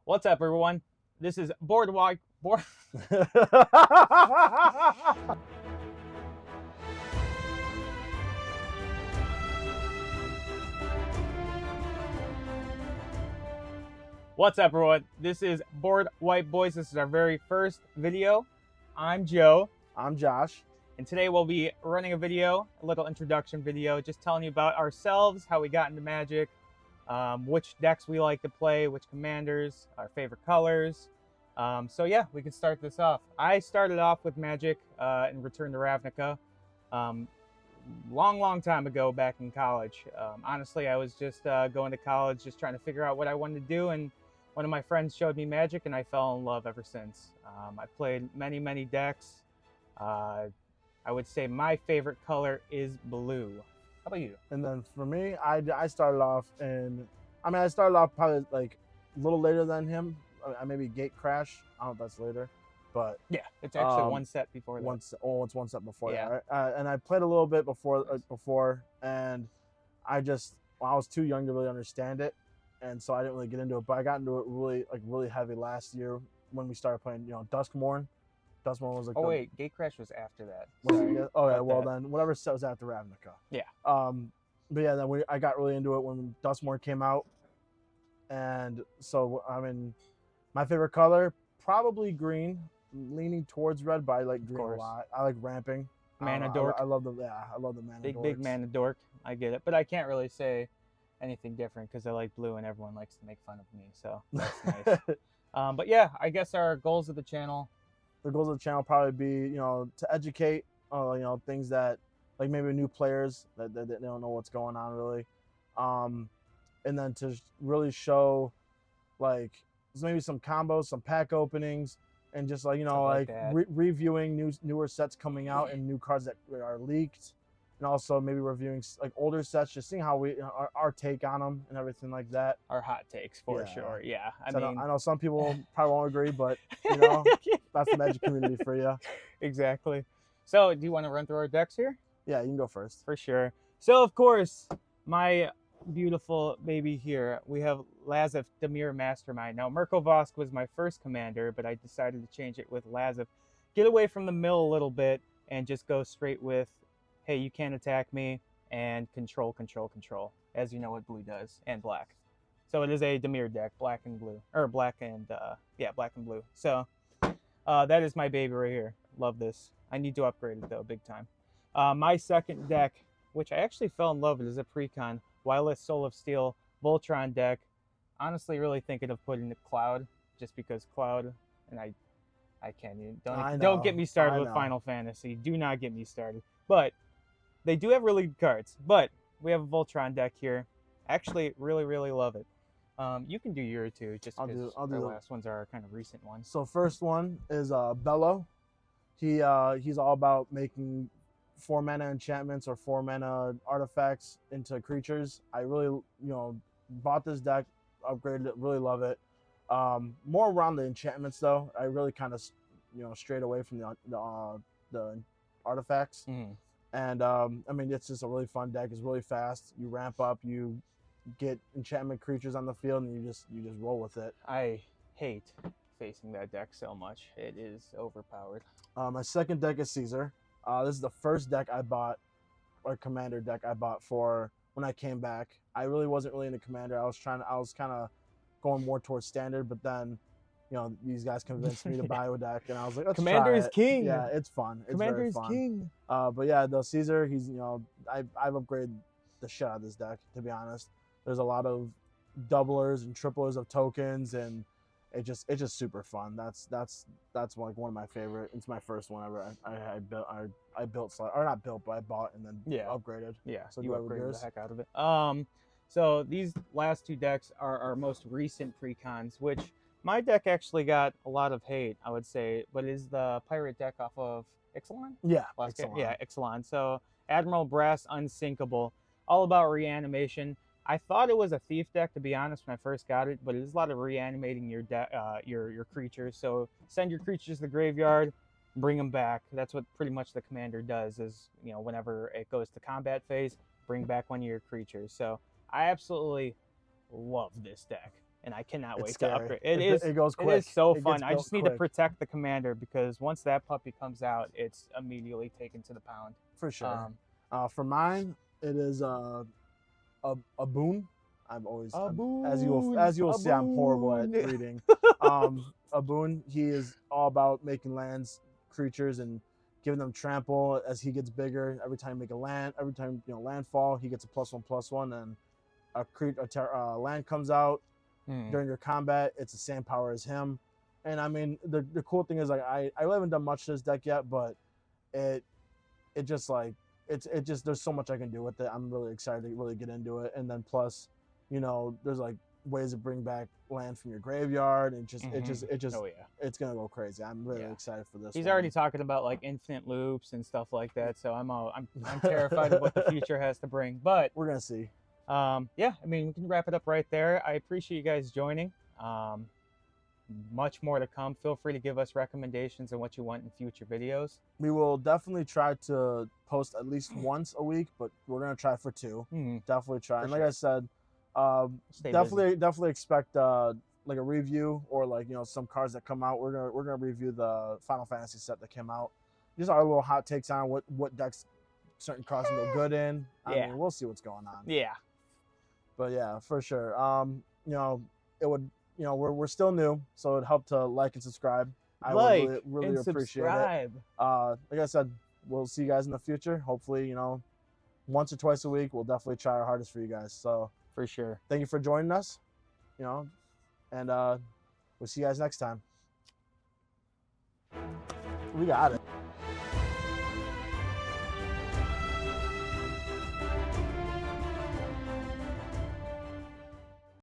What's up, everyone? This is Boardwipe. What's up, everyone? This is Boardwipe Boys. This is our very first video. I'm Joe. I'm Josh. And today we'll be running a video, a little introduction video, just telling you about ourselves, how we got into Magic, which decks we like to play, which commanders, our favorite colors. So yeah, we can start this off. I started off with Magic in Return to Ravnica long time ago back in college. Honestly, I was just going to college, just trying to figure out what I wanted to do, and one of my friends showed me Magic, and I fell in love ever since. I played many decks. I would say my favorite color is blue. How about you? And then for me, I started off I started off probably like a little later than him. I maybe Gate Crash. I don't know if that's later, but yeah, it's actually one set before that. It's one set before that. Right? And I played a little bit before, and I was too young to really understand it, and so I didn't really get into it. But I got into it really heavy last year when we started playing. Duskmorn. Duskmorn was like. Oh wait, Gate Crash was after that. Oh yeah, well then whatever set was after Ravnica. Yeah. But yeah, then I got really into it when Duskmorn came out, and so I mean, my favorite color probably green, leaning towards red, but I like green a lot. I like ramping. Mana dork. I love the mana. Big mana dork. I get it, but I can't really say anything different because I like blue and everyone likes to make fun of me, so that's nice. But yeah, I guess our goals of the channel. The goals of the channel probably be to educate things that like maybe new players that they don't know what's going on really, and then to really show like maybe some combos, some pack openings, and just reviewing newer sets coming out and new cards that are leaked, and also maybe reviewing like older sets, just seeing how our take on them and everything like that. Our hot takes for sure. Yeah, I know some people probably won't agree, but that's the Magic community for you. Exactly. So do you want to run through our decks here? Yeah, you can go first. For sure. So of course, my beautiful baby here, we have Lazif Dimir Mastermind. Now Mirko Vosk was my first commander, but I decided to change it with Lazif. Get away from the mill a little bit and just go straight with, hey, you can't attack me, and control, as you know what blue does, and black. So it is a Dimir deck, black and blue. Black and blue. So that is my baby right here. Love this. I need to upgrade it though, big time. My second deck, which I actually fell in love with, is a Precon, Wireless Soul of Steel Voltron deck. Honestly, really thinking of putting it Cloud, just because Cloud, and I can't even, don't get me started with Final Fantasy. Do not get me started. But they do have really good cards. But we have a Voltron deck here. Actually, really love it. You can do your two, just because our last ones are our kind of recent ones. So first one is Bello. He's all about making 4 mana enchantments or 4 mana artifacts into creatures. I really bought this deck, upgraded it, really love it. More around the enchantments though. I really kind of strayed away from the artifacts. Mm-hmm. And I mean, it's just a really fun deck. It's really fast. You ramp up, you get enchantment creatures on the field, and you just roll with it. I hate facing that deck so much. It is overpowered. My second deck is Caesar. This is the first deck I bought, or commander deck I bought for when I came back. I really wasn't really into commander. I was kind of going more towards standard, but then these guys convinced me to buy a deck, and I was like, let's Commander try is it. king. Yeah, it's fun. It's Commander very is fun. king. But yeah, the Caesar, he's I've upgraded the shit out of this deck, to be honest. There's a lot of doublers and triplers of tokens, and it's just super fun. That's like one of my favorite. It's my first one ever. I bought and then upgraded. Yeah, so you upgraded the heck out of it. So these last two decks are our most recent precons, which my deck actually got a lot of hate, I would say, but it is the pirate deck off of Ixalan? Yeah, Ixalan. Yeah, Ixalan. So Admiral Brass Unsinkable, all about reanimation. I thought it was a thief deck, to be honest, when I first got it, but it is a lot of reanimating your creatures. So send your creatures to the graveyard, bring them back. That's what pretty much the commander does, is whenever it goes to combat phase, bring back one of your creatures. So I absolutely love this deck. and I cannot It's wait scary. to upgrade. It goes it quick. is so It fun. gets I built just need to quick. protect the commander because once that puppy comes out, it's immediately taken to the pound. For sure. For mine, it is a boon. I've always as you will see, I'm horrible at reading. A boon. He is all about making lands, creatures, and giving them trample as he gets bigger. Every time you make a land, every time landfall, he gets a +1/+1, and a land comes out during your combat. It's the same power as him. And I mean, the cool thing is, like, I haven't done much to this deck yet, but it just like it just there's so much I can do with it. I'm really excited to really get into it. And then plus, there's like ways to bring back land from your graveyard, and Oh yeah, it's gonna go crazy. I'm really excited for this. He's already talking about like infinite loops and stuff like that, so I'm terrified of what the future has to bring. But we're gonna see. Yeah, I mean, we can wrap it up right there. I appreciate you guys joining. Much more to come. Feel free to give us recommendations on what you want in future videos. We will definitely try to post at least once a week, but we're gonna try for 2. Definitely try. And like I said, definitely expect like a review or like some cards that come out. We're gonna review the Final Fantasy set that came out. Just our little hot takes on what decks certain cards can go good in. I mean, we'll see what's going on. Yeah. But yeah, for sure. It would. We're still new, so it'd help to like and subscribe. I would really appreciate it. Like I said, we'll see you guys in the future. Hopefully, once or twice a week, we'll definitely try our hardest for you guys. So for sure. Thank you for joining us. And we'll see you guys next time. We got it.